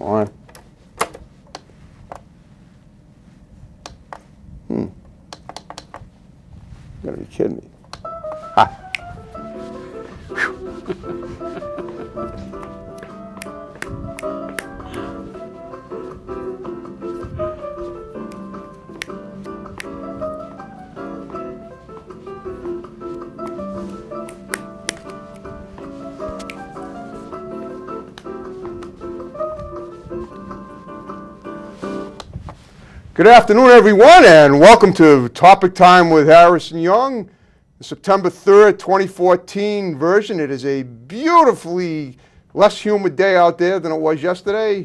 on. You gotta be kidding me. Ha. Good afternoon, everyone, and welcome to Topic Time with Harrison Young, the September 3rd, 2014 version. It is a beautifully less humid day out there than it was yesterday.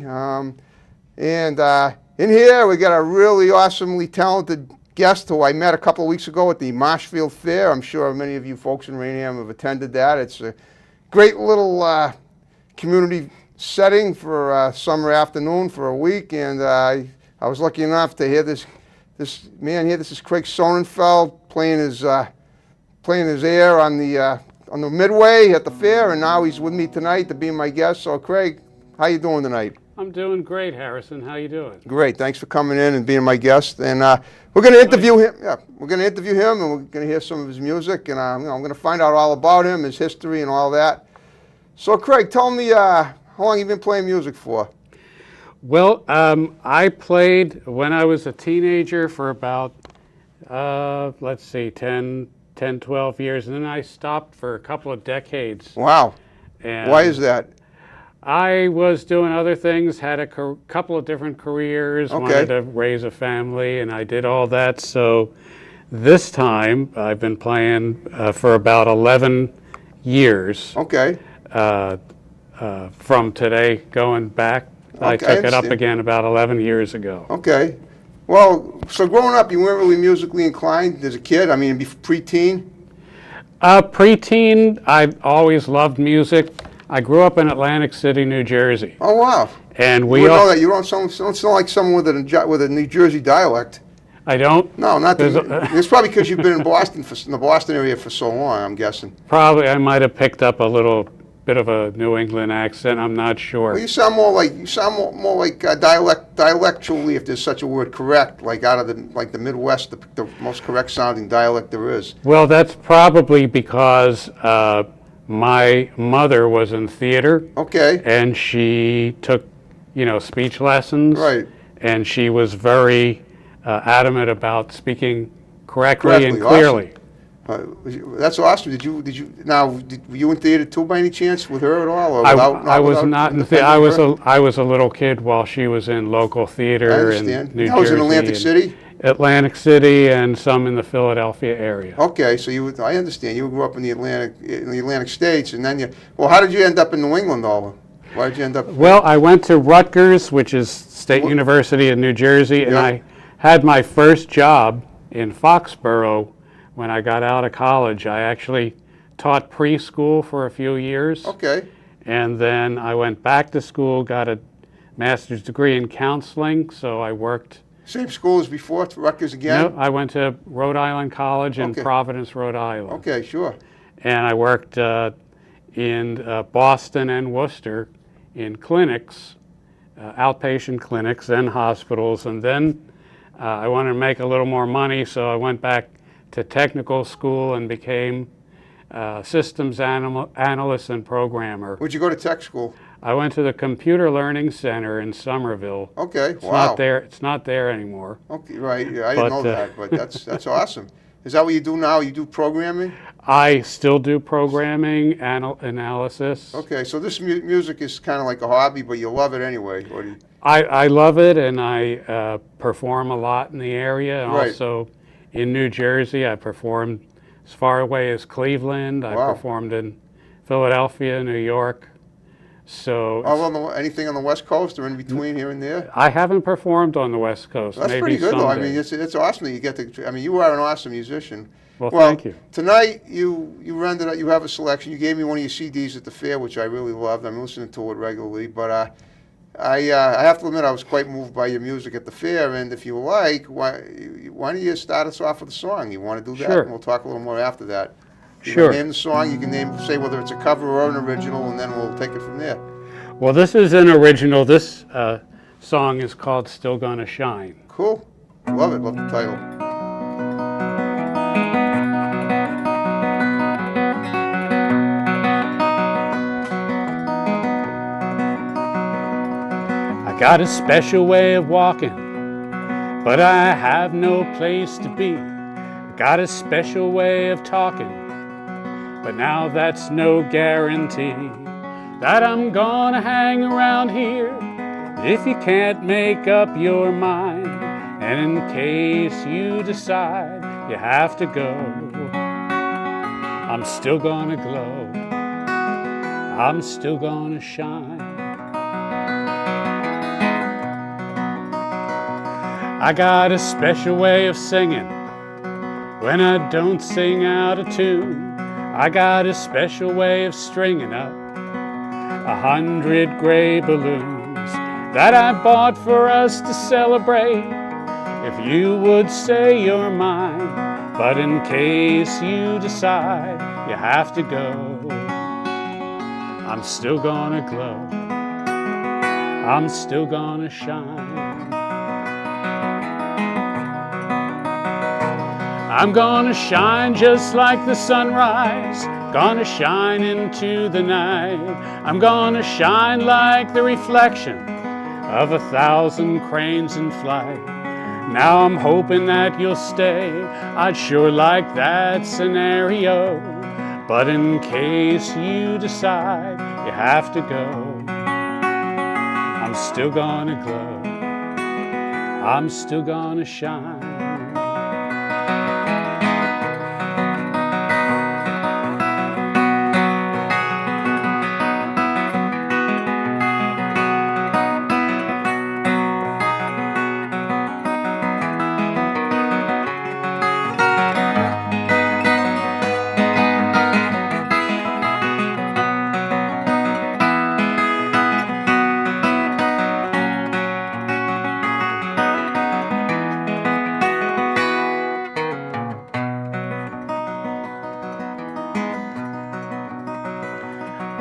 In here, we got a really awesomely talented guest who I met a couple of weeks ago at the Marshfield Fair. I'm sure many of you folks in Rainham have attended that. It's a great little community setting for a summer afternoon for a week, and I was lucky enough to hear this man here. This is Craig Sonnenfeld playing his air on the midway at the fair, and now he's with me tonight to be my guest. So, Craig, how you doing tonight? I'm doing great, Harrison. How you doing? Great. Thanks for coming in and being my guest. And we're going to interview him. Yeah, we're going to interview him, and we're going to hear some of his music, and I'm going to find out all about him, his history, and all that. So, Craig, tell me how long you've been playing music for. Well, I played when I was a teenager for about, let's see, 10, 12 years, and then I stopped for a couple of decades. Wow. And why is that? I was doing other things, had a couple of different careers, wanted to raise a family, and I did all that. So this time, I've been playing for about 11 years. Okay. From today going back. I took it up again about 11 years ago. Okay. Well, so growing up, you weren't really musically inclined as a kid? I mean, preteen? Preteen, I always loved music. I grew up in Atlantic City, New Jersey. Oh, wow. And we all know that. You don't sound like someone with a New Jersey dialect. I don't? No, not that. It's probably because you've been in Boston, in the Boston area for so long, I'm guessing. Probably. I might have picked up a little bit of a New England accent. I'm not sure. Well, you sound more like dialectually, if there's such a word, correct, like out of the Midwest, the most correct sounding dialect there is. Well, that's probably because my mother was in theater. Okay. And she took, speech lessons. Right. And she was very adamant about speaking correctly and clearly. Awesome. That's awesome. Were you in theater too by any chance with her at all? Or I was not in theater. I was a little kid while she was in local theater in New Jersey. I was in Atlantic City? Atlantic City and some in the Philadelphia area. Okay, so I understand. You grew up in the Atlantic States, and then how did you end up in New England all? Why did you end up? Well, I went to Rutgers, which is State University in New Jersey, and I had my first job in Foxborough. When I got out of college, I actually taught preschool for a few years. Okay. And then I went back to school, got a master's degree in counseling, so I worked. Same school as before, Rutgers again? No, I went to Rhode Island College in Providence, Rhode Island. Okay, sure. And I worked in Boston and Worcester in clinics, outpatient clinics and hospitals. And then I wanted to make a little more money, so I went back to technical school and became systems analyst and programmer. Where'd you go to tech school? I went to the Computer Learning Center in Somerville. Okay, wow. It's not there anymore. Okay, right. Yeah, I didn't know that, but that's awesome. Is that what you do now? You do programming? I still do programming, analysis. Okay, so this music is kind of like a hobby, but you love it anyway. Or do you... I love it, and I perform a lot in the area, and also in New Jersey. I performed as far away as Cleveland. I performed in Philadelphia, New York. So anything on the West Coast or in between here and there? I haven't performed on the West Coast. That's maybe pretty good, someday. though. I mean, it's awesome that you get to. I mean, you are an awesome musician. Well, thank you. Tonight you rendered. You have a selection. You gave me one of your CDs at the fair, which I really loved. I'm listening to it regularly, but I have to admit I was quite moved by your music at the fair. And if you like, why don't you start us off with a song? You want to do that? Sure. And we'll talk a little more after that. You Sure. can name the song. You can say whether it's a cover or an original, and then we'll take it from there. Well, this is an original. This song is called Still Gonna Shine. Cool. Love it. Love the title. I got a special way of walking, but I have no place to be. I got a special way of talking, but now that's no guarantee that I'm gonna hang around here if you can't make up your mind. And in case you decide you have to go, I'm still gonna glow, I'm still gonna shine. I got a special way of singing when I don't sing out of tune. I got a special way of stringing up 100 gray balloons that I bought for us to celebrate. If you would say you're mine, but in case you decide you have to go, I'm still gonna glow, I'm still gonna shine. I'm gonna shine just like the sunrise, gonna shine into the night. I'm gonna shine like the reflection of 1,000 cranes in flight. Now I'm hoping that you'll stay, I'd sure like that scenario. But in case you decide you have to go, I'm still gonna glow, I'm still gonna shine.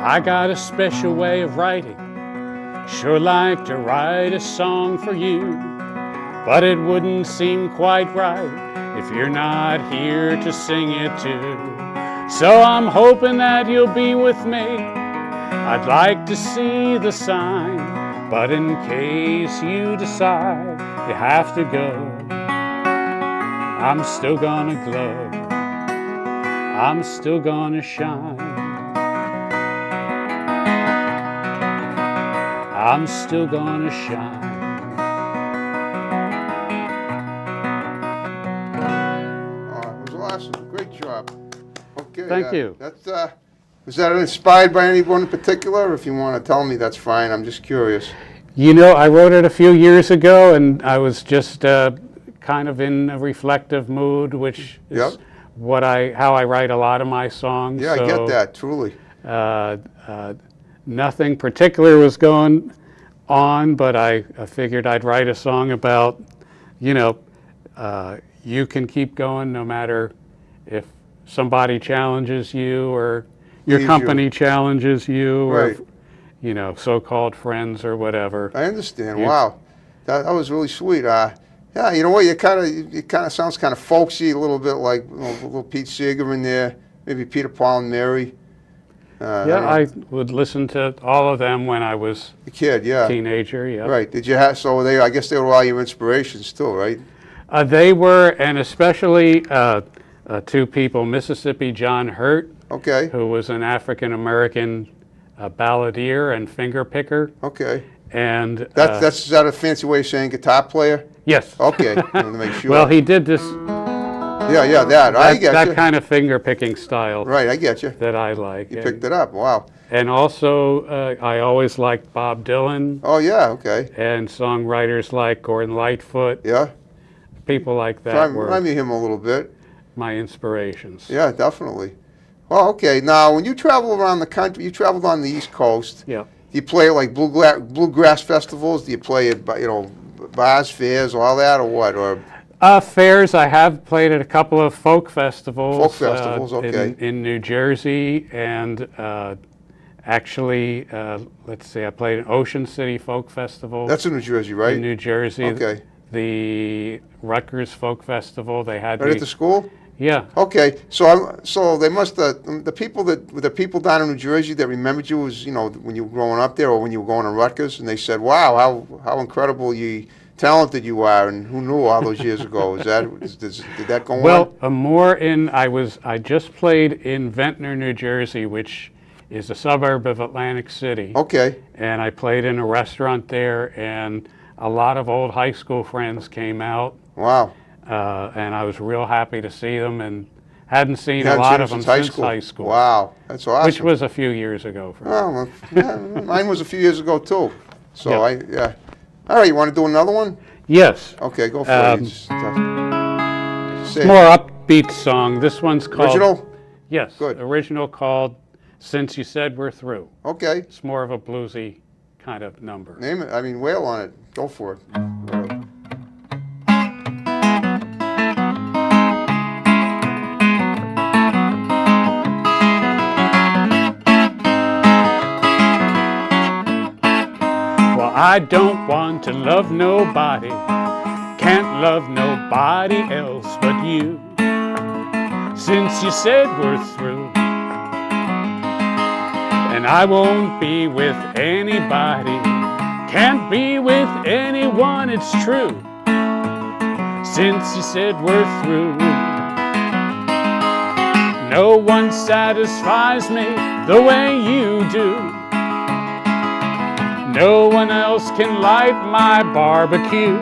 I got a special way of writing, sure like to write a song for you, but it wouldn't seem quite right if you're not here to sing it to. So I'm hoping that you'll be with me, I'd like to see the sign, but in case you decide you have to go, I'm still gonna glow, I'm still gonna shine. I'm still gonna shine. Oh, it was awesome. Great job. Okay. Thank you. Was that inspired by anyone in particular? If you want to tell me, that's fine. I'm just curious. You know, I wrote it a few years ago, and I was just kind of in a reflective mood, which is how I write a lot of my songs. Yeah, so, I get that, truly. Nothing particular was going on, but I figured I'd write a song about, you know, you can keep going no matter if somebody challenges you or your company challenges you, or, you know, so-called friends or whatever. I understand. Wow, that was really sweet. Yeah, you know what? It kind of sounds kind of folksy, a little bit like a little Pete Seeger in there, maybe Peter, Paul, and Mary. I would listen to all of them when I was a kid. Yeah, teenager. Yeah. Right. Did you have? So they, I guess they were all your inspirations too, right? They were, and especially two people: Mississippi John Hurt, who was an African American balladeer and finger picker. Okay. And is that a fancy way of saying guitar player? Yes. Okay. I wanted to make sure. Well, he did this. Yeah, I get that you. kind of finger picking style. Right, I get you. That I like. You picked it up. Wow. And also, I always liked Bob Dylan. Oh yeah, okay. And songwriters like Gordon Lightfoot. Yeah. People like that were. Remind me of him a little bit. My inspirations. Yeah, definitely. Well, okay. Now, when you travel around the country, you traveled on the East Coast. Yeah. Do you play at like bluegrass festivals? Do you play at bars, fairs, all that, or what? Or fairs. I have played at a couple of folk festivals. Folk festivals, okay. In New Jersey and Actually, let's see, I played in Ocean City Folk Festival That's in New Jersey, right? in New Jersey. Okay. The Rutgers Folk Festival, they had Right me. at the school? Yeah. Okay, so they must the people down in New Jersey that remembered you was, you know, when you were growing up there or when you were going to Rutgers, and they said, "Wow, how incredible talented you are," and who knew all those years ago? Did that go on? Well, I just played in Ventnor, New Jersey, which is a suburb of Atlantic City. Okay. And I played in a restaurant there, and a lot of old high school friends came out. Wow. And I was real happy to see them, and hadn't seen You a hadn't lot seen of them them since since high school. Wow, that's awesome. Which was a few years ago for me. Oh, well, mine was a few years ago too. So Yeah. yeah. All right, you want to do another one? Yes. Okay, go for it. Say it. More upbeat song. This one's called... Original? Yes. Good. Original called Since You Said We're Through. Okay. It's more of a bluesy kind of number. Name it. I mean, wail on it. Go for it. Well, I don't want to love nobody, can't love nobody else but you. Since you said we're through, and I won't be with anybody, can't be with anyone, it's true. Since you said we're through, no one satisfies me the way you do. No one else can light my barbecue.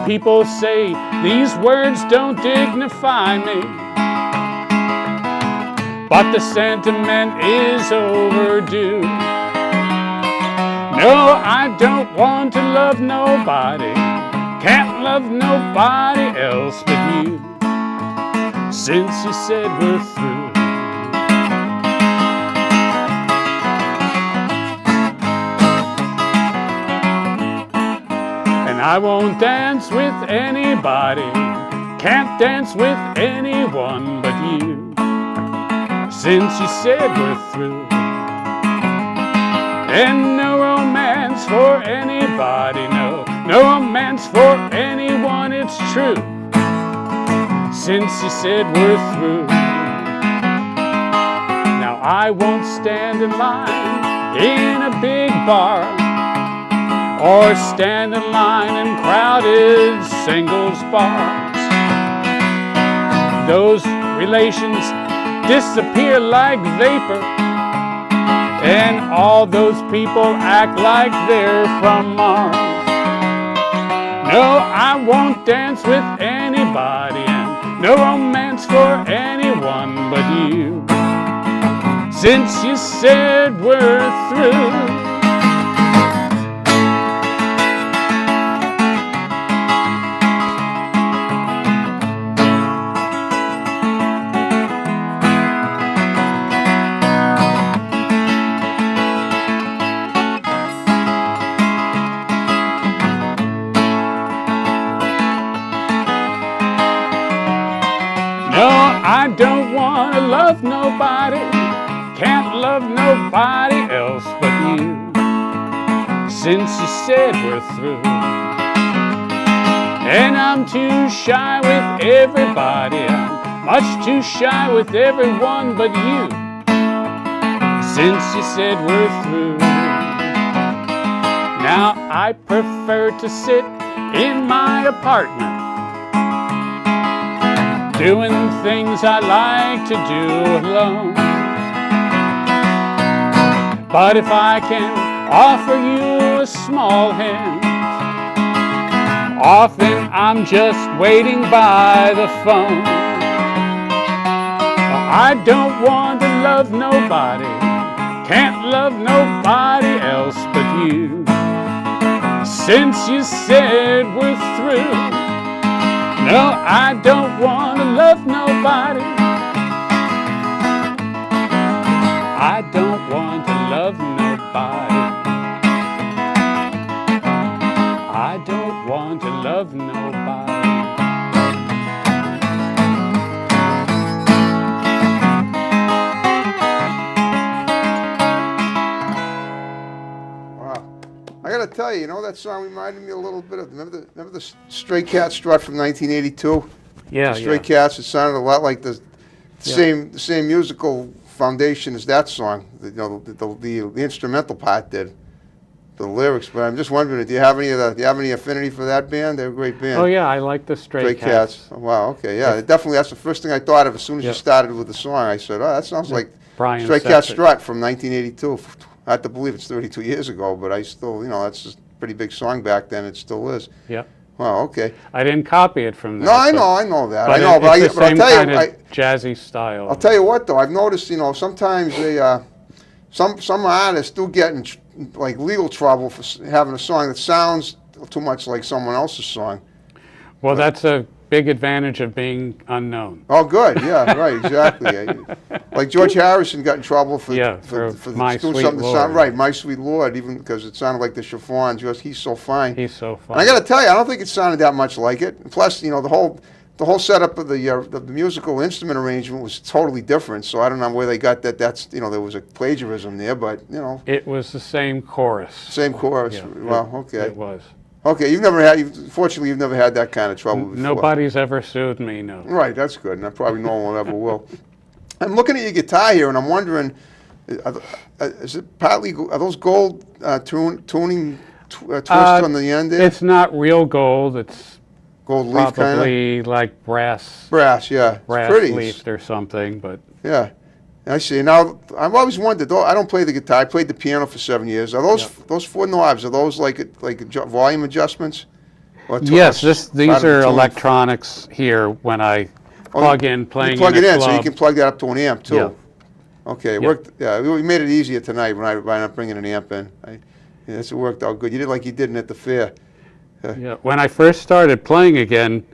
People say these words don't dignify me, but the sentiment is overdue. No, I don't want to love nobody, can't love nobody else but you. Since you said we're through. And I won't dance with anybody, can't dance with anyone but you. Since you said we're through. And no romance for anybody, no romance for anyone, it's true. Since you said we're through. Now I won't stand in line in a big bar, or stand in line in crowded singles bars. Those relations disappear like vapor, and all those people act like they're from Mars. No, I won't dance with anybody, and no romance for anyone but you. Since you said we're through. No, I don't want to love nobody, can't love nobody else but you. Since you said we're through. And I'm too shy with everybody, I'm much too shy with everyone but you. Since you said we're through. Now I prefer to sit in my apartment, doing things I like to do alone. But if I can offer you a small hint, often I'm just waiting by the phone. I don't want to love nobody, can't love nobody else but you. Since you said we're through. No, I don't want to love nobody. I don't want to love nobody. I don't want to love nobody. tell you, you know, that song reminded me a little bit of, remember the Stray Cat strut from 1982? Yeah, Stray yeah. Cats, it sounded a lot like the Yeah. same musical foundation as that song. You know, the instrumental part did, the lyrics. But I'm just wondering, do you have any affinity for that band? They're a great band. Oh yeah, I like the Stray Stray Cats. Oh, wow. Okay. Yeah. Definitely. That's the first thing I thought of as soon as you Yep. started with the song. I said, "Oh, that sounds like Brian Stray Cat Setzer. Strut from 1982." I have to believe it's 32 years ago, but I still, you know, that's just a pretty big song back then. It still is. Yep. Wow. Okay. I didn't copy it from that. No, I but- know that. But I know, but it's the I'll same tell kind you, of jazzy style. I'll tell you what though. I've noticed, you know, sometimes they, some artists do get in like legal trouble for having a song that sounds too much like someone else's song. Well, that's a big advantage of being unknown. Oh, good. Yeah, right. Exactly. Like George Harrison got in trouble for My doing Sweet something that Lord. sounded right, "My Sweet Lord," even because it sounded like the chiffons. Just "He's So Fine." He's so And fun. I got to tell you, I don't think it sounded that much like it. Plus, you know, the whole setup of the musical instrument arrangement was totally different. So I don't know where they got that. That's, you know, there was a plagiarism there, but you know, It was the same chorus. same chorus. Yeah, Well, okay. It was. Okay, fortunately, you've never had that kind of trouble before. Nobody's ever sued me, no. Right, that's good, and probably no one ever will. I'm looking at your guitar here, and I'm wondering, is it partly, are those gold tuning twists on the end there? It's not real gold. It's Gold leaf kind of? probably like brass Brass, yeah. It's pretty. leafed or something, but Yeah. I see. Now, I've always wondered, though, I don't play the guitar. I played the piano for 7 years. Are those four knobs, are those like volume adjustments? Or yes, these part of the are tuning? electronics here when I plug in playing You plug in it a in, so you club. can plug that up to an amp, too. Yeah. Okay, it Yeah. worked. Yeah, we made it easier tonight by not bringing an amp in. It worked out good. You did like you did at the fair. Yeah. When I first started playing again,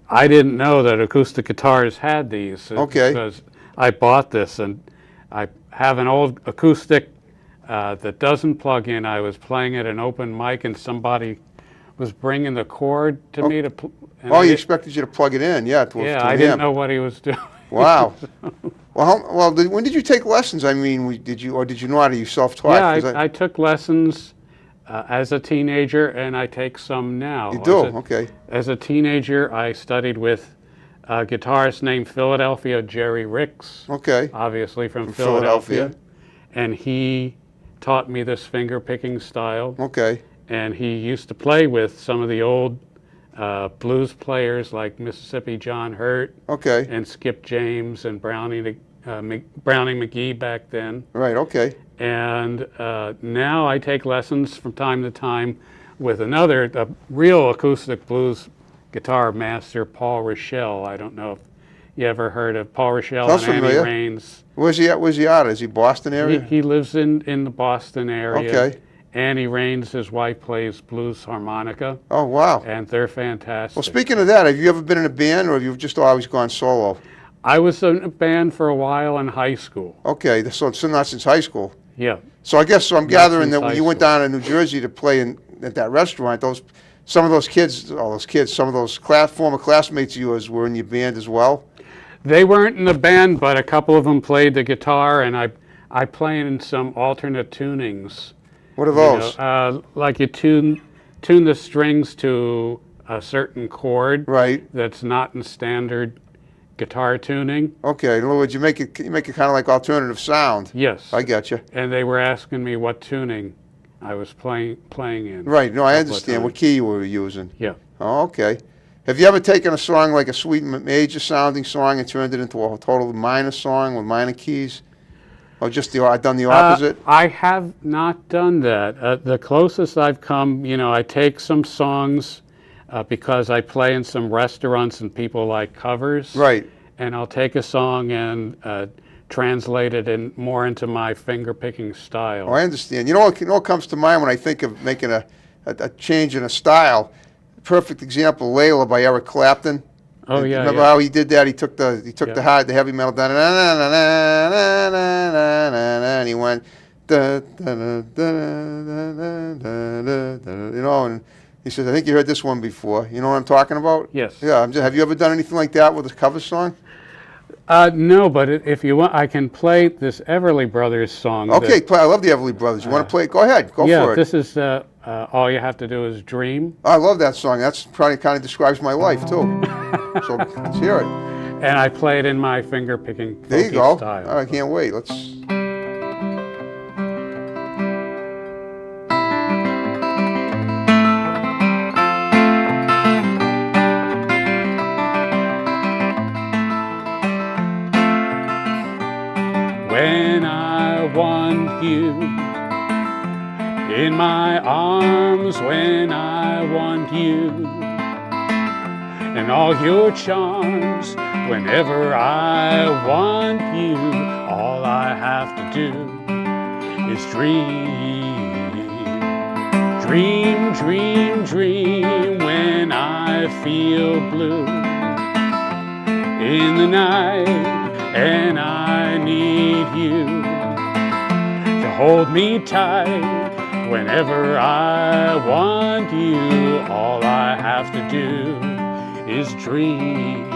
I didn't know that acoustic guitars had these. Okay. Because I bought this, and I have an old acoustic that doesn't plug in. I was playing at an open mic, and somebody was bringing the cord to me to. Oh, he expected you to plug it in, yeah. Yeah, I didn't know what he was doing. Wow. When did you take lessons? I mean, did you know how to? You self-taught? Yeah, 'Cause I took lessons as a teenager, and I take some now. You do? Okay. As a teenager, I studied with a guitarist named Philadelphia Jerry Ricks, Okay. obviously from Philadelphia. Philadelphia, and he taught me this finger-picking style. Okay. And he used to play with some of the old blues players like Mississippi John Hurt Okay. and Skip James and Brownie McGee back then. Right. Okay. And now I take lessons from time to time with a real acoustic blues guitar master, Paul Rochelle. I don't know if you ever heard of Paul Rochelle Sounds and Annie familiar. Raines. Where's he out? Is he Boston area? He lives in the Boston area. Okay. Annie Raines, his wife, plays blues harmonica, Oh, wow. and they're fantastic. Well, speaking of that, have you ever been in a band, or have you just always gone solo? I was in a band for a while in high school. Okay, so not since high school. Yeah. So I guess I'm gathering since that when high you went school. down to New Jersey to play at that restaurant, some of those former classmates of yours were in your band as well. They weren't in the band, but a couple of them played the guitar, and I play in some alternate tunings. What are those? Like you tune the strings to a certain chord Right. that's not in standard guitar tuning. Okay. In other words, you make it kind of like alternative sound. Yes. I get you. And they were asking me what tuning I was playing in. Right. No, I Couple of understand what times. key you were using. Yeah. Oh, okay. Have you ever taken a song like a sweet major sounding song and turned it into a total minor song with minor keys? Or just done the opposite? I have not done that. The closest I've come, I take some songs because I play in some restaurants and people like covers. Right. And I'll take a song and translate it more into my finger-picking style. Oh, I understand. You know what comes to mind when I think of making a change in a style? Perfect example, Layla by Eric Clapton. Oh yeah. Remember yeah. how he did that? He took the the heavy metal down, and he went, and he says, "I think you heard this one before." You know what I'm talking about? Yes. Yeah. Have you ever done anything like that with a cover song? No, but if you want, I can play this Everly Brothers song. Okay, play. I love the Everly Brothers. You want to play it? Go ahead. Go Yeah, for it. this is All You Have to Do Is Dream. I love that song. That's probably kind of describes my life, too. So let's hear it. And I play it in my finger-picking There you go. style. I can't wait. Let's... When I want you in my arms, when I want you and all your charms, whenever I want you, all I have to do is dream. Dream, dream, dream when I feel blue in the night. And I need you to hold me tight whenever I want you. All I have to do is dream.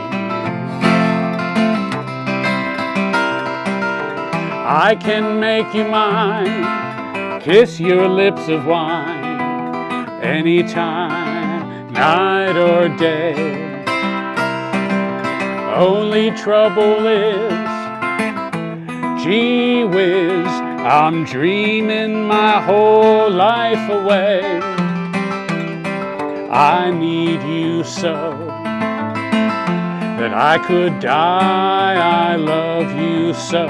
I can make you mine, kiss your lips of wine, anytime, night or day. Only trouble is, gee whiz, I'm dreaming my whole life away. I need you so that I could die. I love you so.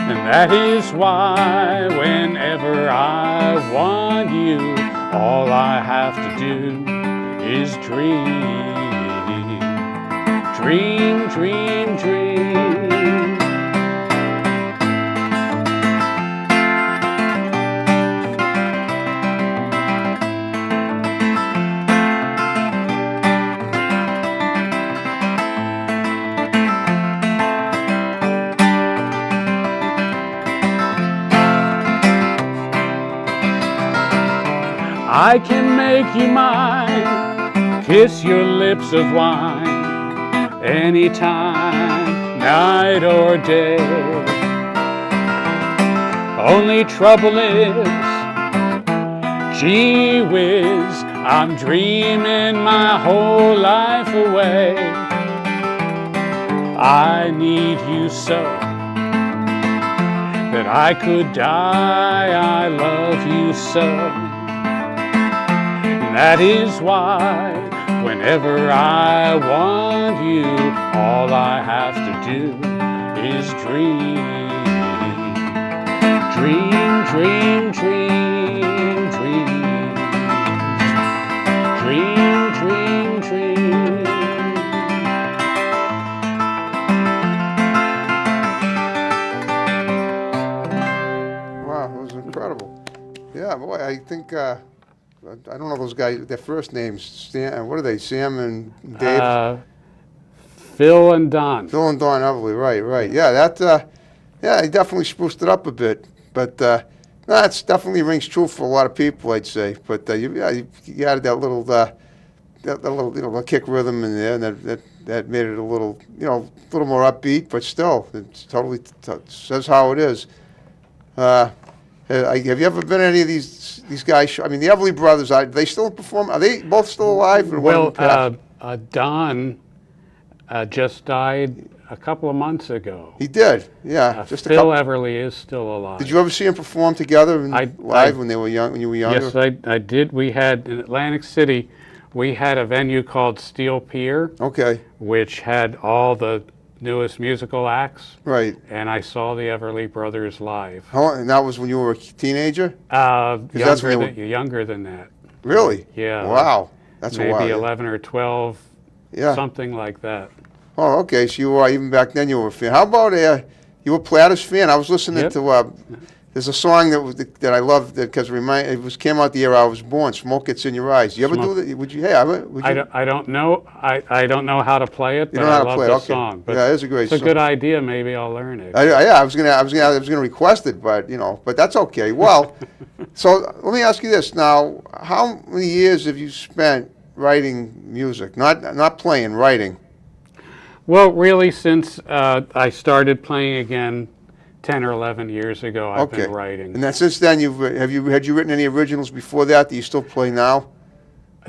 And that is why whenever I want you, all I have to do is dream. Dream, dream, dream. I can make you mine, kiss your lips of wine, anytime, night or day. Only trouble is, gee whiz, I'm dreaming my whole life away. I need you so that I could die. I love you so. That is why whenever I want you, all I have to do is dream. Dream, dream, dream, dream. Dream, dream, dream. Wow, that was incredible. Yeah, boy, I think... I don't know those guys, their first names. What are they, Sam and Dave? Phil and Don. Phil and Don Everly, right. Yeah, yeah, he definitely spruced it up a bit. But that definitely rings true for a lot of people, I'd say. But you added that little, kick rhythm in there, and that made it a little, a little more upbeat. But still, it totally says how it is. Have you ever been to any of these guys? I mean, the Everly Brothers, they still perform? Are they both still alive? Or Well, Don just died a couple of months ago. He did, yeah. Phil Everly is still alive. Did you ever see them perform together live when they were young? When you were younger? Yes, I did. We had in Atlantic City, we had a venue called Steel Pier. Okay. Which had all the newest musical acts. Right. And I saw the Everly Brothers live. And that was when you were a teenager? Younger than that. Really? Yeah. Wow. That's maybe a while. Maybe 11 or 12. Yeah. Something like that. Oh, okay. So you were, even back then you were a fan. How about you were a Platters fan? I was listening to there's a song that I love because it came out the year I was born. Smoke Gets in Your Eyes. You ever do that? Would you? Hey, would you? I don't know. I don't know how to play it, but I love the song. But yeah, it's a great song. It's a good idea. Maybe I'll learn it. I was gonna request it, but but that's okay. Well, so let me ask you this now: how many years have you spent writing music? Not playing, writing. Well, really, since I started playing again 10 or 11 years ago, I've been writing. And then since then, had you written any originals before that you still play now?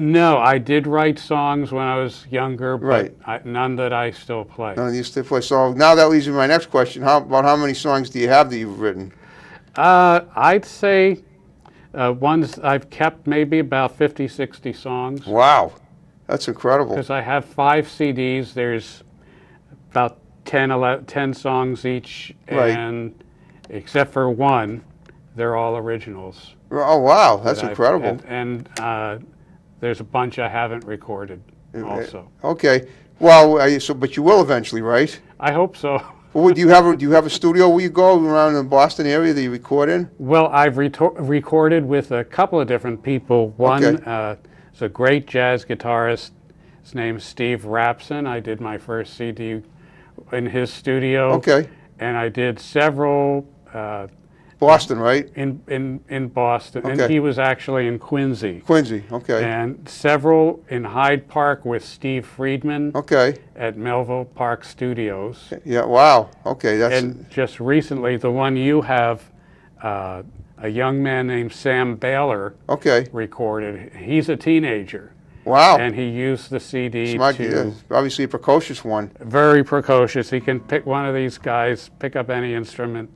No, I did write songs when I was younger, but Right. none that I still play. None you still play. So now that leads me to my next question. About how many songs do you have that you've written? I'd say ones I've kept maybe about 50, 60 songs. Wow, that's incredible. Because I have 5 CDs. There's about 10 songs each, and except for one, they're all originals. Oh, wow, that's incredible. And there's a bunch I haven't recorded also. Okay. Well, but you will eventually, right? I hope so. Well, do you have a studio where you go around in the Boston area that you record in? Well, I've recorded with a couple of different people. One is a great jazz guitarist. His name's Steve Rapson. I did my first CD in his studio. Okay. And I did several. Boston, right? In Boston. Okay. And he was actually in Quincy. Quincy, okay. And several in Hyde Park with Steve Friedman. Okay. At Melville Park Studios. Yeah, wow. Okay. And just recently, the one you have, a young man named Sam Baylor recorded. He's a teenager. Wow. And he used the CD obviously a precocious one. Very precocious. He can pick one of these guys, pick up any instrument,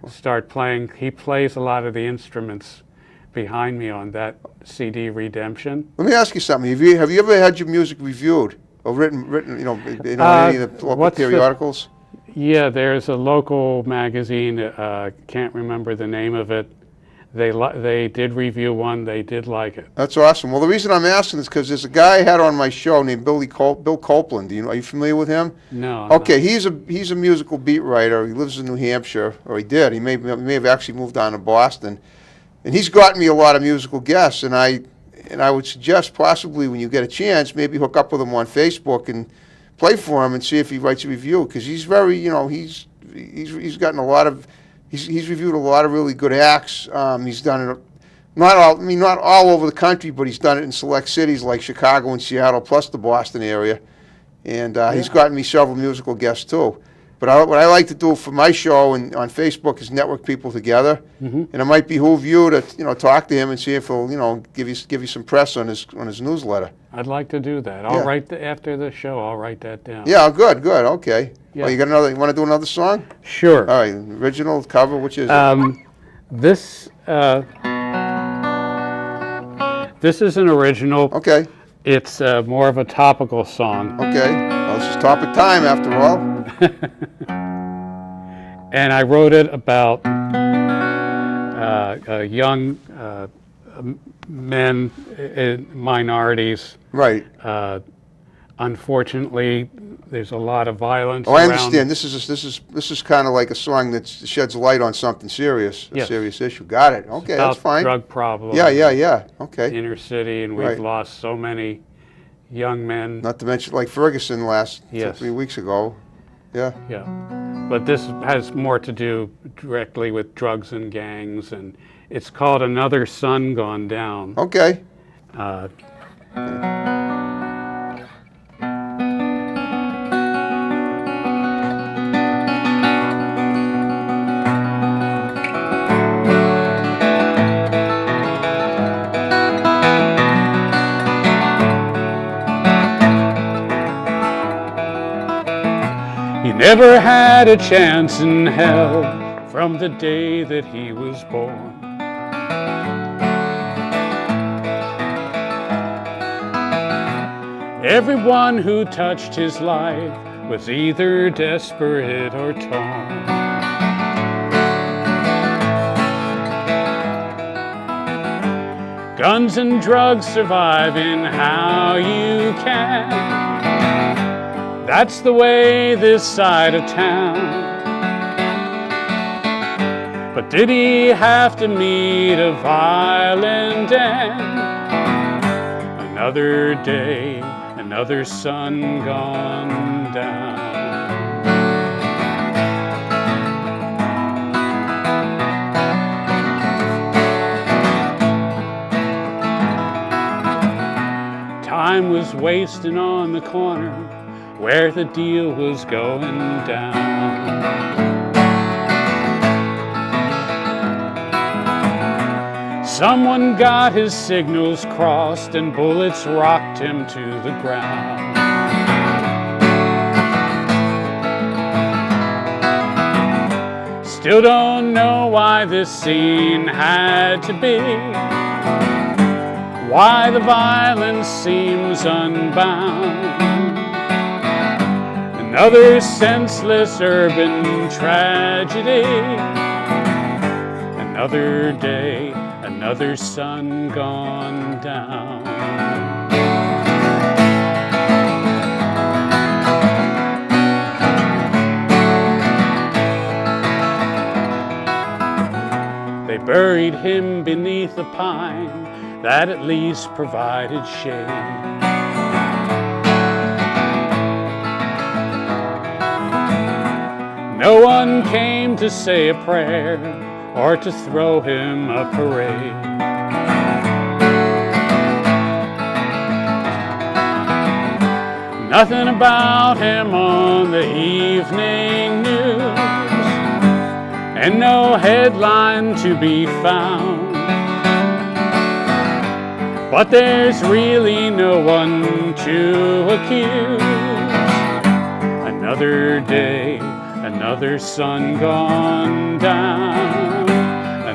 start playing. He plays a lot of the instruments behind me on that CD, Redemption. Let me ask you something. Have you ever had your music reviewed or written in any of the local periodicals? Yeah, there's a local magazine. Can't remember the name of it. They did review one. They did like it. That's awesome. Well, the reason I'm asking is because there's a guy I had on my show named Bill Copeland. Are you familiar with him? No. Okay, he's a musical beat writer. He lives in New Hampshire, or he did. He may have actually moved down to Boston, and he's gotten me a lot of musical guests. And I would suggest possibly when you get a chance, maybe hook up with him on Facebook and play for him and see if he writes a review, because he's very, he's gotten a lot of. He's reviewed a lot of really good acts. He's done it, not all over the country, but he's done it in select cities like Chicago and Seattle, plus the Boston area. And he's gotten me several musical guests too. But what I like to do for my show and on Facebook is network people together. And it might behoove you to talk to him and see if he'll give you some press on his newsletter. I'd like to do that. I'll write after the show. I'll write that down. Yeah, good, okay. Yeah. Well, you want to do another song? Sure. All right, original cover, which is this is an original. Okay. It's more of a topical song. Okay. Well, this is topic time after all. And I wrote it about young men, minorities. Right. Unfortunately, there's a lot of violence. Oh, I understand. This is kind of like a song that sheds light on something serious, a serious issue. Got it. Okay, that's fine. Drug problem. Yeah. Okay. Inner city, and we've lost so many young men. Not to mention like Ferguson 3 weeks ago. Yeah. Yeah. But this has more to do directly with drugs and gangs, and it's called Another Sun Gone Down. Okay. He never had a chance in hell from the day that he was born. Everyone who touched his life was either desperate or torn. Guns and drugs surviving how you can. That's the way this side of town. But did he have to meet a violent end? Another day, another sun gone down. Time was wasting on the corner, where the deal was going down. Someone got his signals crossed and bullets rocked him to the ground. Still don't know why this scene had to be, why the violence seems unbound. Another senseless urban tragedy, another day, another sun gone down. They buried him beneath a pine that at least provided shade. No one came to say a prayer or to throw him a parade. Nothing about him on the evening news, and no headline to be found. But there's really no one to accuse. Another day, another sun gone down.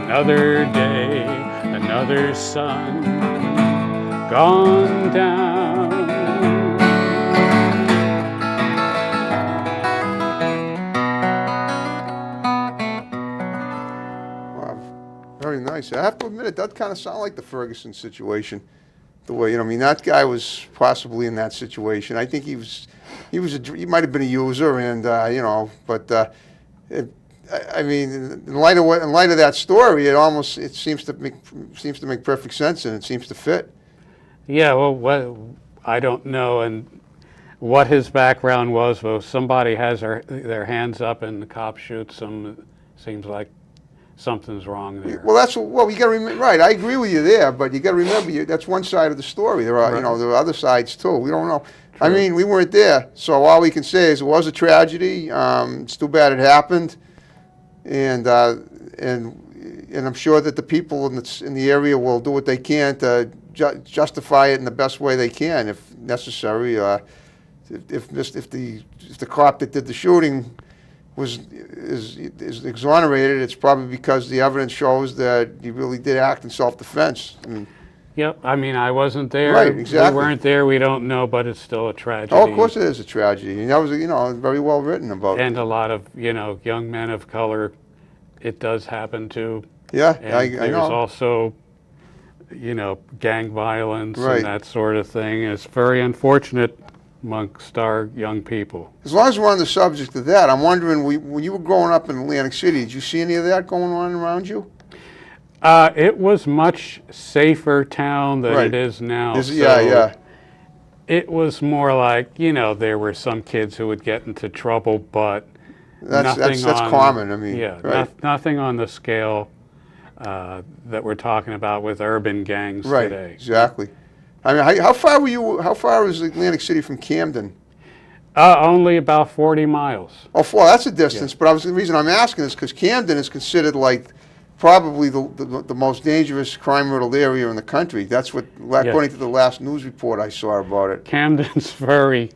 Another day, another sun gone down. Very nice. I have to admit, it does kind of sound like the Ferguson situation. The way, I mean, that guy was possibly in that situation. I think he might have been a user, and but I mean, in light of that story, it seems to make perfect sense, and it seems to fit. Yeah, well, I don't know, and what his background was. Well, somebody has their hands up, and the cop shoots them. It seems like something's wrong there. Well, you got to remember. Right, I agree with you there, but you got to remember that's one side of the story. There are, right. There are other sides too. We don't know. True. I mean, we weren't there, so all we can say is it was a tragedy. It's too bad it happened, and I'm sure that the people in the area will do what they can to justify it in the best way they can, if necessary. If the cop that did the shooting is exonerated, it's probably because the evidence shows that he really did act in self-defense. Yep. I mean, I wasn't there. Right, exactly. We weren't there. We don't know, but it's still a tragedy. Oh, of course it is a tragedy. And that was, very well written about. And a lot of, young men of color, it does happen to. Yeah, and I there's know. also, gang violence Right. and that sort of thing. It's very unfortunate amongst our young people. As long as we're on the subject of that, I'm wondering, when you were growing up in Atlantic City, did you see any of that going on around you? It was much safer town than Right. it is now. Yeah. It was more like, there were some kids who would get into trouble, but That's nothing common. I mean, yeah, right. nothing on the scale that we're talking about with urban gangs Right, today. exactly. I mean, how far were you? How far was Atlantic City from Camden? Only about 40 miles. Oh, well, that's a distance. Yeah. But the reason I'm asking is because Camden is considered like probably the most dangerous crime-riddled area in the country. That's what, according to the last news report I saw about it. Camden's very,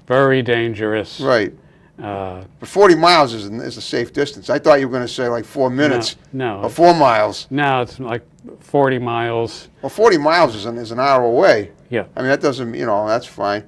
very dangerous. Right. But 40 miles is a safe distance. I thought you were going to say like 4 minutes. No. Or 4 miles. No, it's like 40 miles. Well, 40 miles is an hour away. Yeah. I mean, that doesn't, that's fine.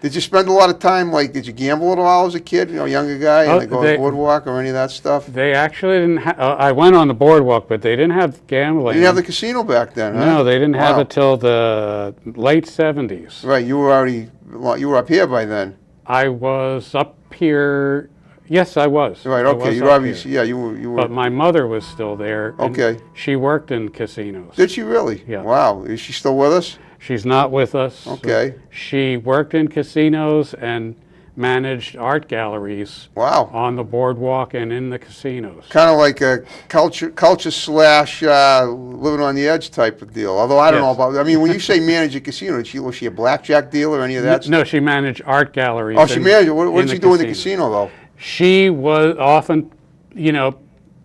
Did you spend a lot of time, did you gamble at all as a kid, younger guy, and go to the boardwalk or any of that stuff? They actually didn't I went on the boardwalk, but they didn't have gambling. They didn't have the casino back then, huh? No, they didn't have it till the late 70s. Right, you were up here by then. I was up here. Yes, I was. Right, okay, you obviously, yeah, you were. But my mother was still there. Okay. She worked in casinos. Did she really? Yeah. Wow, is she still with us? She's not with us. Okay. She worked in casinos and managed art galleries Wow. on the boardwalk and in the casinos. Kind of like a culture slash living on the edge type of deal. Although I don't know Yes. about. I mean, when you say manage a casino, was she a blackjack dealer or any of that? No, she managed art galleries. Oh, she managed. What did she do in the casino though? She was often, you know,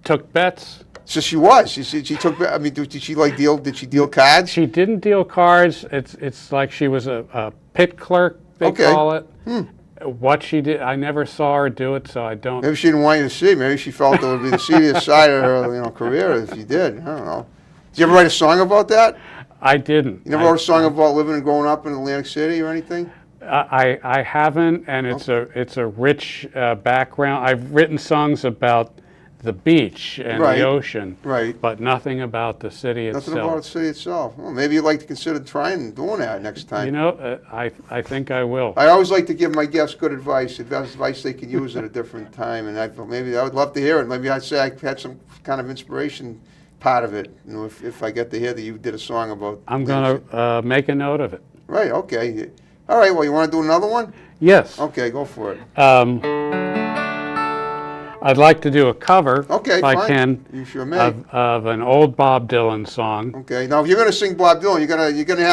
took bets. So she was. She took. I mean, did she like deal? Did she deal cards? She didn't deal cards. It's like she was a pit clerk, they call it. What she did, I never saw her do it, so I don't. Maybe she didn't want you to see. Maybe she felt it would be the seediest side of her, career if you did. I don't know. Did you ever write a song about that? I didn't. You never wrote a song about living and growing up in Atlantic City or anything? I haven't, and it's a rich background. I've written songs about the beach and Right. the ocean, Right. but nothing about the city Nothing itself. about the city itself. Well, maybe you'd like to consider trying doing that next time. You know, I think I will. I always like to give my guests good advice they can use at a different time, and maybe I would love to hear it. Maybe I'd say I had some kind of inspiration part of it. If I get to hear that you did a song about. I'm going to make a note of it. Right. Okay. All right. Well, you want to do another one? Yes. Okay. Go for it. I'd like to do a cover, Okay. if Fine. I can, You sure may. of an old Bob Dylan song. Okay. Now, if you're gonna sing Bob Dylan, you're gonna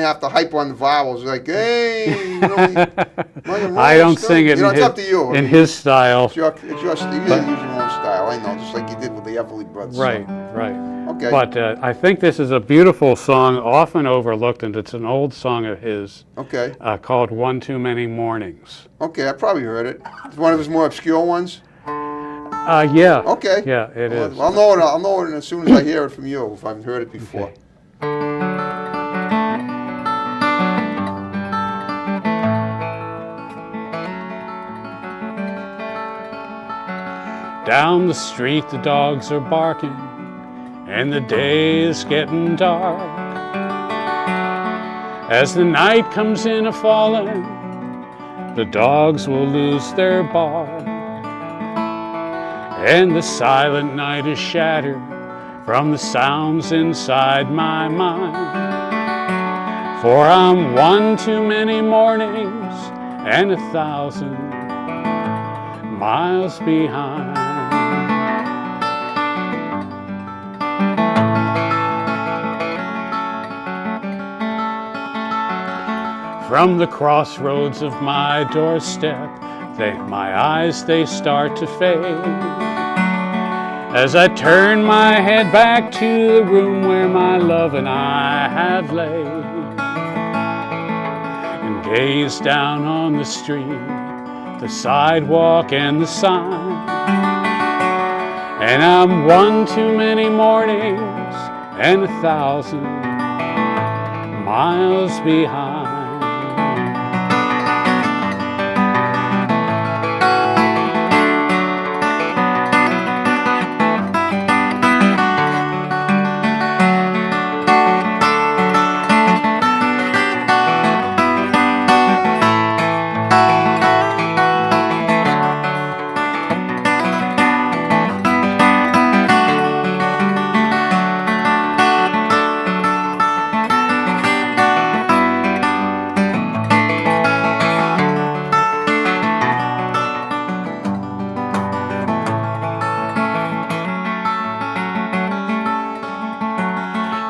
have to hype on the vowels, like, hey, I don't sing it it's up to you. in his style. It's your you gotta use your own style. I know, just like you did with the Everly Brothers. Right, right. Okay. But I think this is a beautiful song, often overlooked, and it's an old song of his Okay. called One Too Many Mornings. Okay. I probably heard it. It's one of his more obscure ones. Yeah. Okay. Yeah, it is. I'll know it as soon as I hear it from you, if I've heard it before. Okay. Down the street the dogs are barking, and the day is getting dark. As the night comes in a-falling, the dogs will lose their bark. And the silent night is shattered from the sounds inside my mind. For I'm one too many mornings and 1,000 miles behind. From the crossroads of my doorstep, my eyes, they start to fade. As I turn my head back to the room where my love and I have laid, and gaze down on the street, the sidewalk and the sign. And I'm one too many mornings and 1,000 miles behind.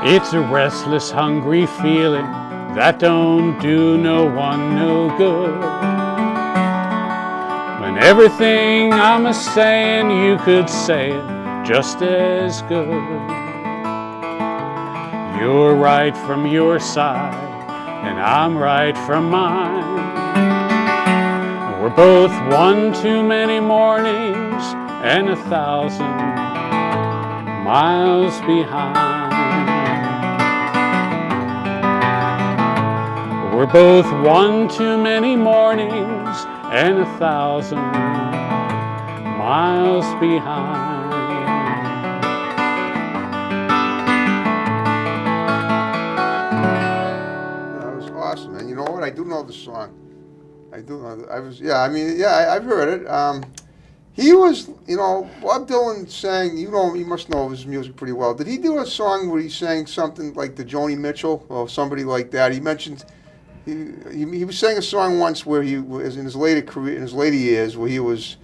It's a restless, hungry feeling that don't do no one no good. When everything I'm a-saying, you could say it just as good. You're right from your side, and I'm right from mine. We're both one too many mornings and 1,000 miles behind. We're both one too many mornings and 1,000 miles behind. That was awesome, and you know what? I do know the song. I do know. I've heard it. He was, Bob Dylan sang. You must know his music pretty well. Did he do a song where he sang something like the Joni Mitchell or somebody like that? He mentioned He was sang a song once where he was in his later career, in his later years, where he was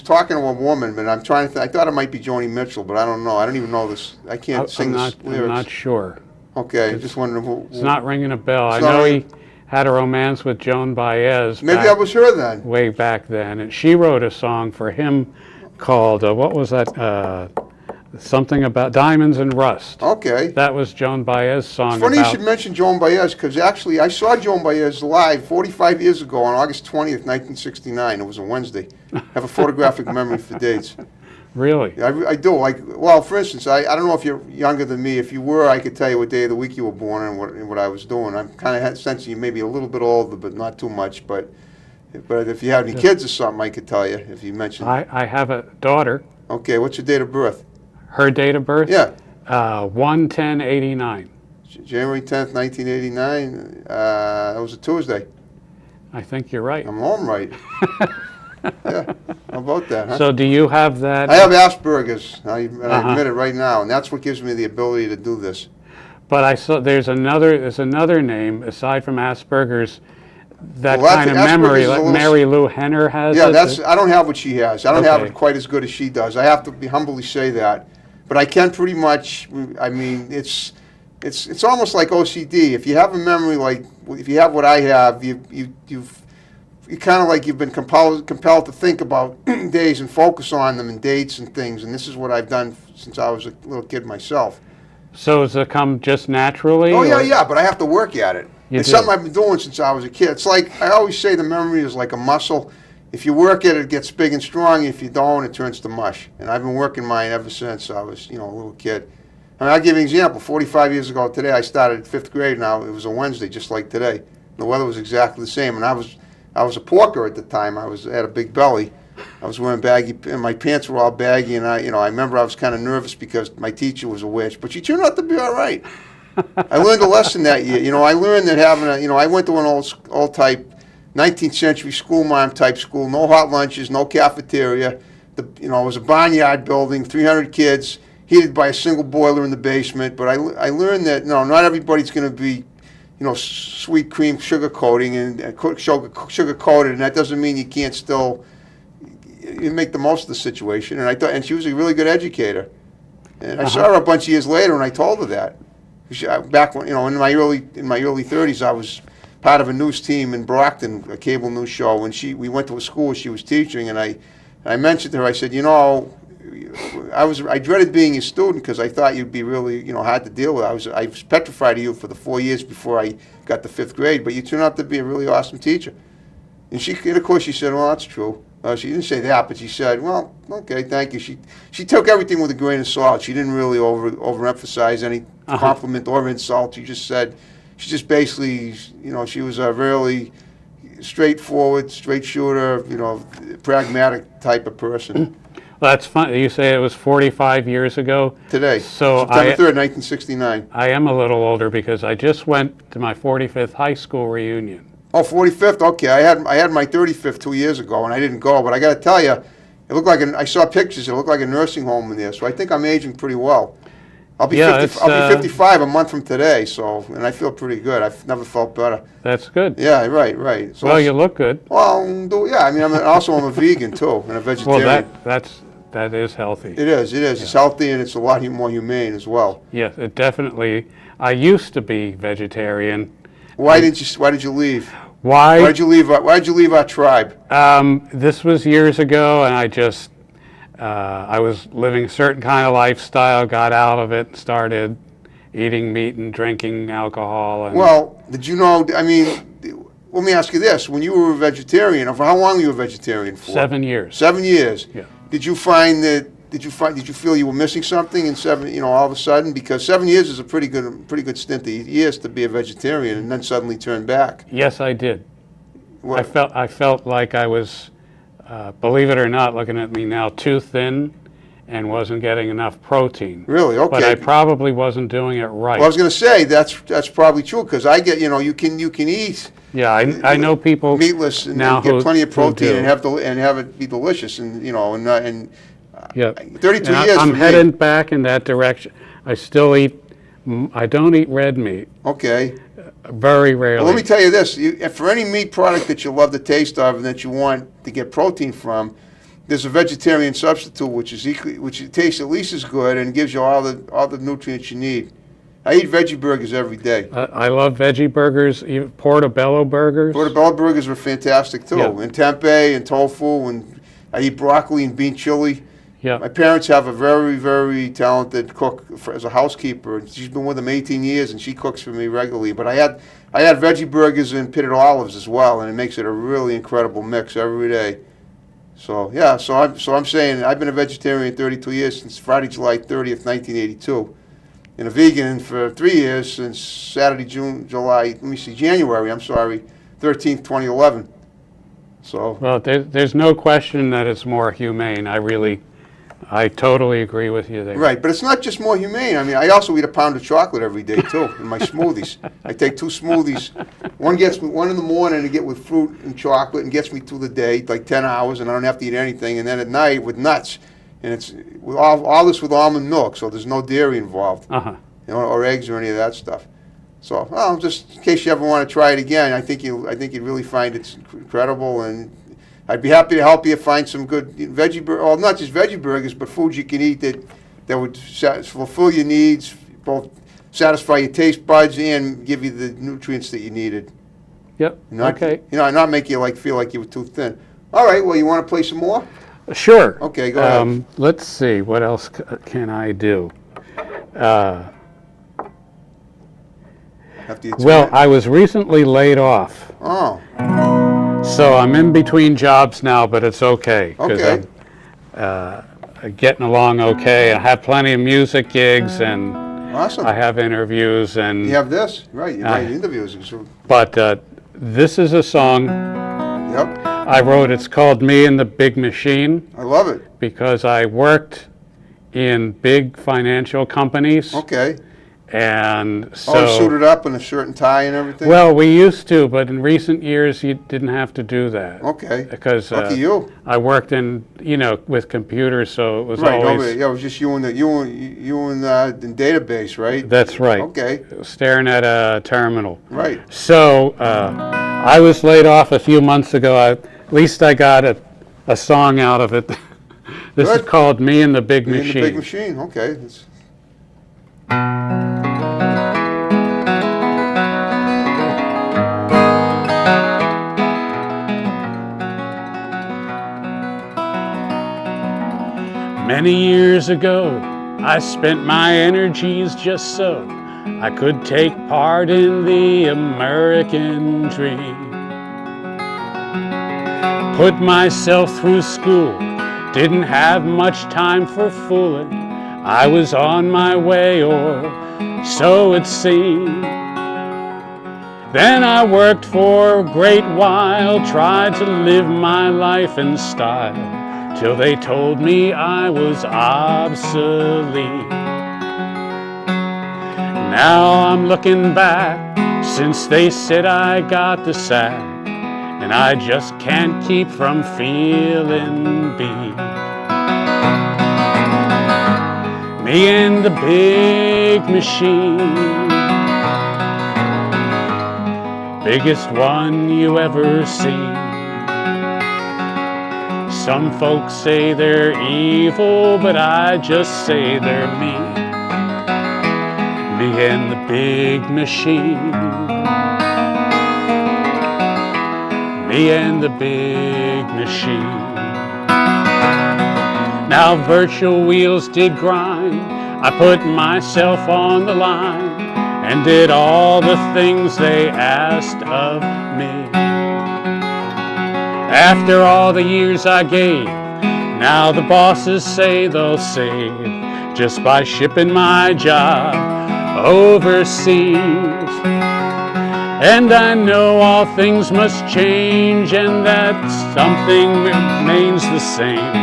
talking to a woman, but I'm trying to think. I thought it might be Joni Mitchell, but I don't know. I don't even know this. I can't sing the lyrics. I'm not sure. Okay, just wondering who. It's not ringing a bell. I know he had a romance with Joan Baez. Maybe that was her then. Way back then, and she wrote a song for him called what was that? Something about Diamonds and Rust. Okay. That was Joan Baez's song. It's funny you should mention Joan Baez, because actually I saw Joan Baez live 45 years ago on August 20th, 1969. It was a Wednesday. I have a photographic memory for dates. Really? I do. Well, for instance, I don't know if you're younger than me. If you were, I could tell you what day of the week you were born and what I was doing. I'm kind of sensing you maybe a little bit older, but not too much. But if you had any kids or something, I could tell you if you mentioned. I have a daughter. Okay, what's your date of birth? Her date of birth? Yeah. 1/10/89. January 10th, 1989. That was a Tuesday. I think you're right. I'm home right. Yeah. How about that, huh? So do you have that? I have Asperger's. I admit it right now, and that's what gives me the ability to do this. But I saw there's another name aside from Asperger's. That Well, kind of Asperger's memory, is a like little Mary Lou Henner has. Yeah, it. I don't have what she has. I don't have Okay. it quite as good as she does. I have to humbly say that. But I can pretty much, I mean, it's almost like OCD. If you have a memory if you have what I have, you kind of like you've been compelled to think about days and focus on them and dates and things. And this is what I've done since I was a little kid myself. So does it come just naturally? Oh, or- yeah, but I have to work at it. It's something I've been doing since I was a kid. It's like, I always say the memory is like a muscle. If you work at it, it gets big and strong. If you don't, it turns to mush. And I've been working mine ever since I was, a little kid. I mean, I'll give you an example. 45 years ago today, I started 5th grade. Now, it was a Wednesday, just like today. The weather was exactly the same. And I was a porker at the time. I had a big belly. I was wearing baggy, and my pants were all baggy. And I remember I was kind of nervous because my teacher was a witch. But she turned out to be all right. I learned a lesson that year. I learned that I went to an old type 19th century school mom type school, no hot lunches, no cafeteria. It was a barnyard building, 300 kids, heated by a single boiler in the basement. But I learned that not everybody's going to be, sweet cream sugar coating and sugar coated, and that doesn't mean you can't still make the most of the situation. And she was a really good educator. And I saw her a bunch of years later, and I told her that. Back when, in my early 30s, I was part of a news team in Brockton, a cable news show. When we went to a school she was teaching, and I mentioned to her, I said, I dreaded being a student because I thought you'd be really, hard to deal with. I was petrified of you for the 4 years before I got to 5th grade, but you turned out to be a really awesome teacher. And of course, she said, well, that's true. She didn't say that, but she said, well, okay, thank you. She took everything with a grain of salt. She didn't really overemphasize any compliment or insult. She just basically, she was a really straightforward, straight shooter, pragmatic type of person. Well, that's fun. You say it was 45 years ago? Today, so September 3rd, 1969. I am a little older because I just went to my 45th high school reunion. Oh, 45th? Okay, I had my 35th 2 years ago, and I didn't go. But I got to tell you, it looked like I saw pictures. It looked like a nursing home in there. So I think I'm aging pretty well. I'll be 55 a month from today. And I feel pretty good. I've never felt better. That's good. Yeah, right. So you look good. Well, yeah. I mean, I'm a vegan too, and a vegetarian. Well, that is healthy. It is. Yeah. It's healthy, and it's a lot more humane as well. Yes, it definitely. I used to be vegetarian. Why did you leave? Why? Why'd you leave our tribe? This was years ago, and I was living a certain kind of lifestyle, got out of it, started eating meat and drinking alcohol. Well, did you know, I mean, let me ask you this. When you were a vegetarian, for how long were you a vegetarian for? 7 years. 7 years? Yeah. Did you feel you were missing something in all of a sudden? Because 7 years is a pretty good stint of years to be a vegetarian and then suddenly turn back. Yes, I did. What? I felt like I was, believe it or not, looking at me now, too thin and wasn't getting enough protein. Really? Okay. But I probably wasn't doing it right. Well, I was going to say that's probably true because I get you can eat. Yeah, I know people meatless and now get plenty of protein and do. have it be delicious and Yeah. 32 and years. I'm for heading me. back in that direction. I don't eat red meat. Okay. Very rarely. Well, let me tell you this: if for any meat product that you love the taste of and that you want to get protein from, there's a vegetarian substitute which tastes at least as good and gives you all the nutrients you need. I eat veggie burgers every day. I love veggie burgers, even portobello burgers. Portobello burgers are fantastic too, Yeah. and tempeh and tofu, and I eat broccoli and bean chili. Yeah. My parents have a very, very talented cook as a housekeeper. She's been with them 18 years, and she cooks for me regularly. But I had veggie burgers and pitted olives as well, and it makes it a really incredible mix every day. So yeah, so I'm saying I've been a vegetarian 32 years since Friday, July 30th, 1982, and a vegan for 3 years since January. I'm sorry, 13th, 2011. So Well, there's no question that it's more humane. I totally agree with you there. right, but it's not just more humane. I mean, I also eat a pound of chocolate every day too in my smoothies. I take 2 smoothies. One in the morning to get with fruit and chocolate and gets me through the day, like 10 hours, and I don't have to eat anything. And then at night with nuts, and it's with all this with almond milk, so there's no dairy involved, or eggs or any of that stuff. So, well, just in case you ever want to try it again, I think you'd really find it's incredible, and I'd be happy to help you find some good veggie burgers, well, not just veggie burgers, but foods you can eat that would fulfill your needs, both satisfy your taste buds and give you the nutrients that you needed. Yep. Okay. Not make you feel like you were too thin. All right. Well, you want to play some more? Sure. Okay. Go ahead. Let's see. What else can I do? Well, I was recently laid off. Oh. So I'm in between jobs now, but it's okay. Okay. I'm getting along okay. I have plenty of music gigs, and Awesome. I have interviews. And You have this? Right. You write interviews. But this is a song Yep. I wrote. It's called Me and the Big Machine, I love it. because I worked in big financial companies. Okay. And Oh, so, suited up in a shirt and tie and everything? well, we used to, but in recent years you didn't have to do that. Okay. Because Lucky you. I worked in, with computers, so it was Right. always. Yeah, it was just you and the database, right? That's right. Okay. Staring at a terminal. Right. So I was laid off a few months ago. At least I got a song out of it. This is Good. called Me and the Big Me and Machine. the Big Machine. Okay. That's- Many years ago, I spent my energies just so I could take part in the American dream. Put myself through school, didn't have much time for fooling. I was on my way, or so it seemed. Then I worked for a great while, tried to live my life in style, till they told me I was obsolete. Now I'm looking back, since they said I got the sack, and I just can't keep from feeling beat. Me and the big machine, biggest one you ever seen. Some folks say they're evil, but I just say they're mean. Me and the big machine. Me and the big machine. Now virtual wheels did grind. I put myself on the line and did all the things they asked of me. After all the years I gave, now the bosses say they'll save just by shipping my job overseas. And I know all things must change and that something remains the same.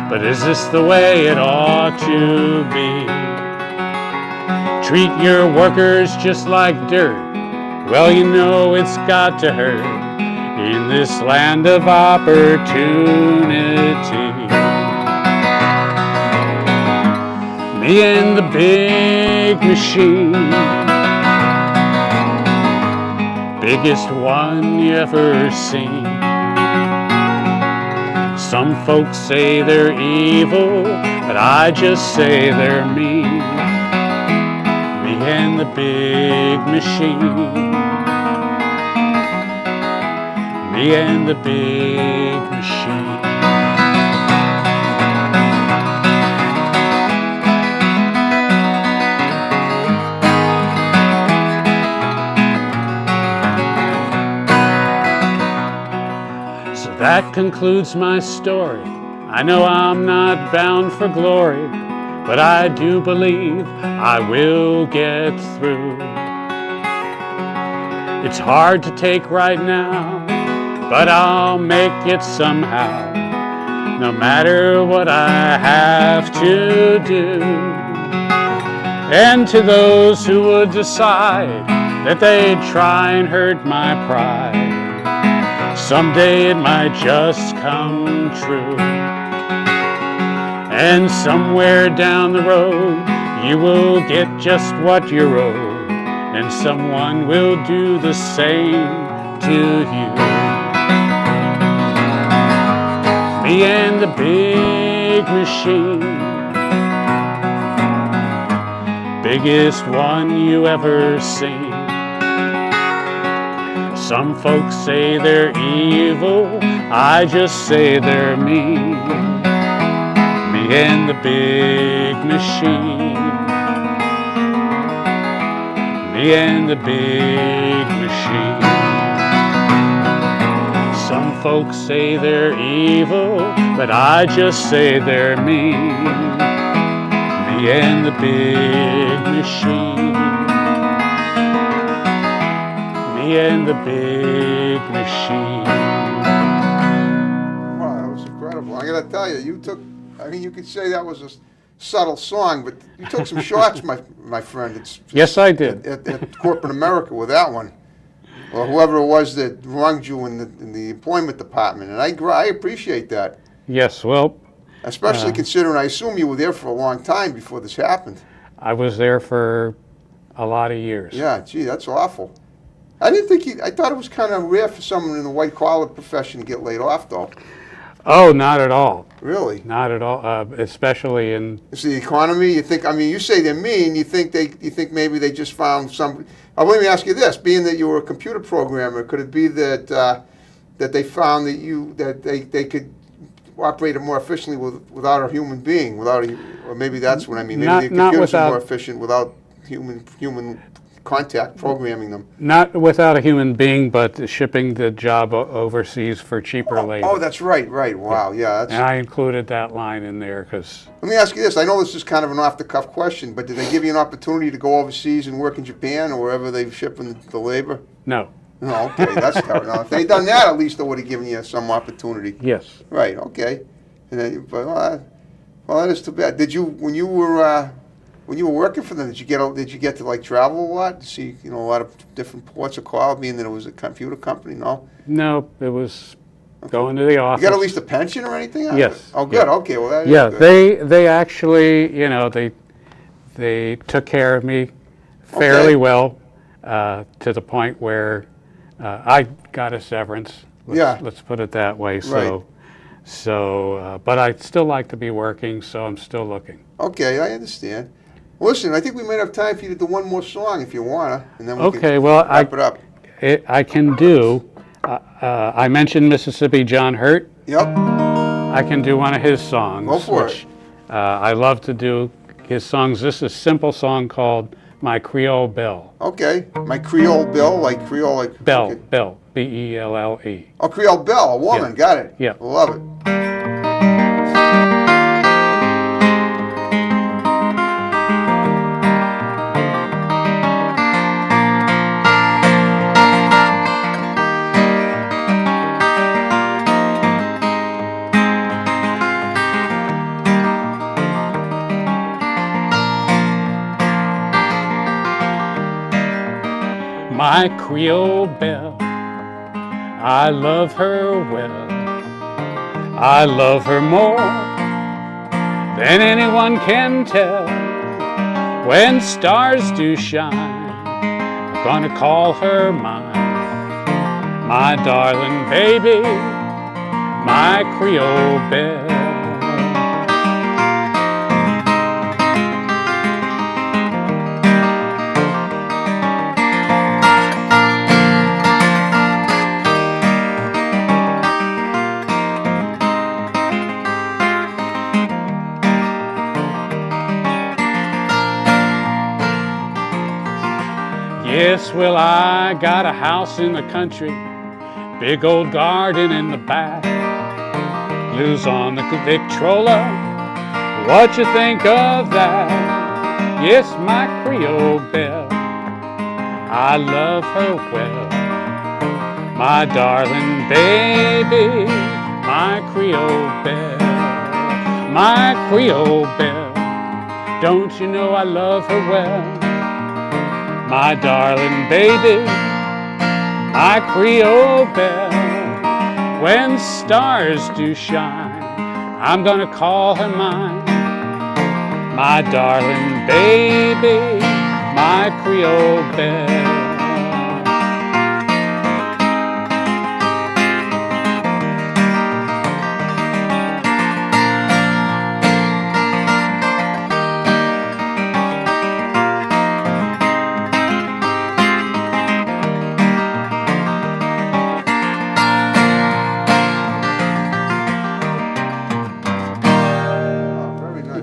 But is this the way it ought to be? Treat your workers just like dirt. Well, you know it's got to hurt in this land of opportunity. Me and the big machine. biggest one you ever seen. Some folks say they're evil, but I just say they're mean. Me and the big machine. Me and the big machine. So that concludes my story. I know I'm not bound for glory, but I do believe I will get through. It's hard to take right now, but I'll make it somehow, no matter what I have to do. And to those who would decide that they'd try and hurt my pride, someday it might just come true. And somewhere down the road, you will get just what you're owed, and someone will do the same to you. Me and the big machine, biggest one you ever seen. Some folks say they're evil, I just say they're mean. Me and the big machine. Me and the big machine. Some folks say they're evil, but I just say they're mean. Me and the big machine. Me and the big machine. Wow, that was incredible. I gotta tell you, I mean, you could say that was a subtle song, but you took some shots, my friend. Yes, I did. At corporate America with that one, or whoever it was that wronged you in the employment department, and I appreciate that. Yes, well, especially considering I assume you were there for a long time before this happened. I was there for a lot of years. Yeah, gee, that's awful. I didn't think I thought it was kind of rare for someone in the white collar profession to get laid off, though. Oh, not at all. Really? Not at all. Especially in. It's the economy. You think? I mean, you say they're mean. You think maybe they just found some. Let me ask you this: being that you were a computer programmer, could it be that that they found that they could operate it more efficiently without a human being, or maybe that's what I mean. Maybe the computers are more efficient without human contact programming them. Not without a human being, but shipping the job overseas for cheaper labor. Oh, that's right. Wow, yeah. And I included that line in there because. Let me ask you this. I know this is kind of an off-the-cuff question, but did they give you an opportunity to go overseas and work in Japan or wherever they're shipping the labor? No. No, okay, that's terrible. Now, if they'd done that, at least they would have given you some opportunity. Yes. Right, okay. And then, well, that is too bad. Did you, when you were working for them, did you get to like travel a lot to see a lot of different ports of call, being that it was a computer company? No. No, it was going to the office. You got at least a pension or anything? Yes. Oh, good. Yeah. Okay. Well, that yeah, is good. they actually they took care of me fairly well to the point where I got a severance. Let's put it that way. So, but I still like to be working, so I'm still looking. Okay, I understand. Listen, I think we might have time for you to do one more song if you wanna, and then we can wrap it up. I can do. I mentioned Mississippi John Hurt. Yep. I can do one of his songs. Go for it. I love to do his songs. This is a simple song called My Creole Belle. Okay, My Creole Belle, like Creole, like Belle, okay. Belle, B-E-L-L-E. Oh, Creole Belle, a woman. Yeah. Got it. Yeah. Love it. My Creole Belle, I love her well. I love her more than anyone can tell. When stars do shine, I'm gonna call her mine. my darling baby, my Creole belle. Yes, well, I got a house in the country, big old garden in the back, blues on the Victrola, what you think of that? Yes, my Creole belle, I love her well, my darling baby, my Creole belle, my Creole belle, don't you know I love her well? My darling baby, my Creole belle, when stars do shine, I'm gonna call her mine. My darling baby, my Creole belle.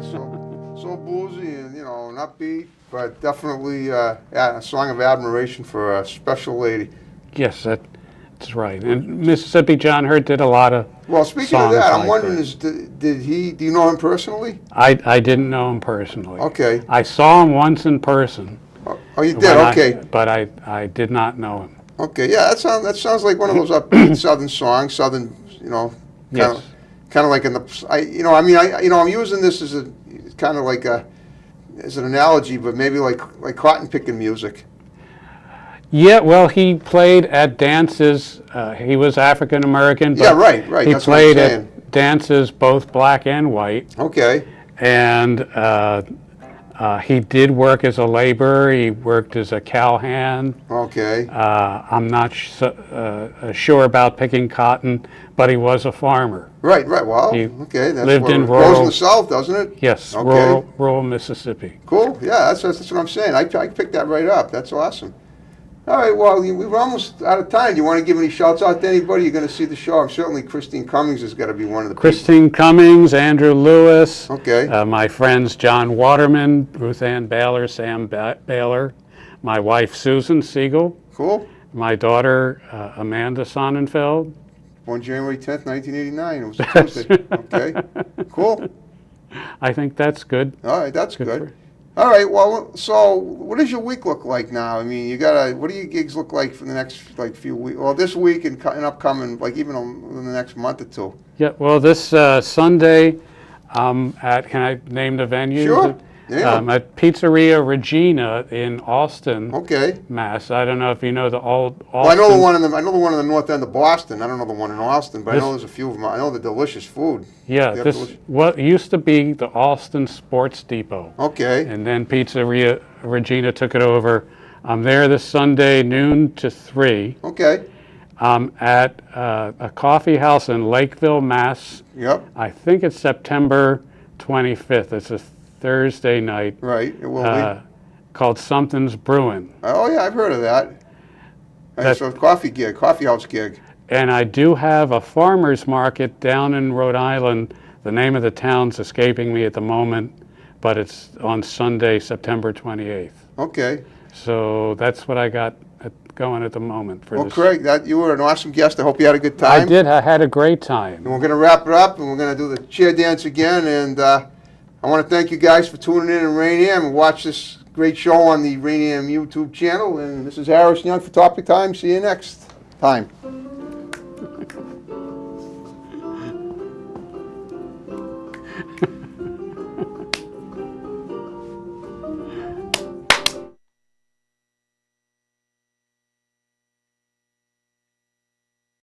So bluesy and, and upbeat, but definitely a song of admiration for a special lady. Yes, that's right. And Mississippi John Hurt did a lot of Well, speaking of songs that, I'm like wondering, that. do you know him personally? I didn't know him personally. Okay. I saw him once in person. Oh, you did? Okay. But I did not know him. Okay, yeah, that sounds like one of those upbeat Southern songs, Southern, Yes. kind of like in the, I'm using this as a kind of like as an analogy, but maybe like cotton picking music. Yeah, well, he played at dances. He was African American. Yeah, right. He That's played what I'm saying. at dances, both black and white. Okay. And he did work as a laborer. He worked as a cowhand. Okay. I'm not sure about picking cotton, but he was a farmer. Right. Well, He okay. That's lived where in it goes in the South, doesn't it? Yes, Okay. rural Mississippi. Cool. Yeah, that's what I'm saying. I picked that right up. That's awesome. All right, well, we're almost out of time. Do you want to give any shouts out to anybody? You're going to see the show. Certainly Christine Cummings has got to be one of the Christine Cummings, Andrew Lewis, Okay. My friends John Waterman, Ruth Ann Baylor, Sam Baylor, my wife Susan Siegel, Cool. my daughter Amanda Sonnenfeld. Born January 10th, 1989. It was a Tuesday. Okay. Cool. I think that's good. All right, that's Good good. All right, well, so what does your week look like now? I mean, what do your gigs look like for the next few weeks? Well, this week and upcoming, even in the next month or two. Yeah, well, this Sunday, can I name the venue? Sure. Yeah. At Pizzeria Regina in Austin, Okay. Mass. I don't know if you know the old Austin. Well, I know the one in the north end of Boston. I don't know the one in Austin, but I know there's a few of them. I know the delicious food. Yeah, what used to be the Austin Sports Depot. Okay. And then Pizzeria Regina took it over. I'm there this Sunday, noon to 3. Okay. I'm at a coffee house in Lakeville, Mass. Yep. I think it's September 25th. It's a Thursday night. Right. It will be. Called Something's Brewing. Oh yeah, I've heard of that. So a coffee house gig. And I do have a farmer's market down in Rhode Island. The name of the town's escaping me at the moment, but it's on Sunday, September 28th. Okay. So that's what I got going at the moment. Well, Craig, you were an awesome guest. I hope you had a good time. I did. I had a great time. And we're going to wrap it up, and we're going to do the cheer dance again. And I want to thank you guys for tuning in and Rain AM and watch this great show on the Rain AM YouTube channel. And this is Harrison Young for Topic Time. See you next time.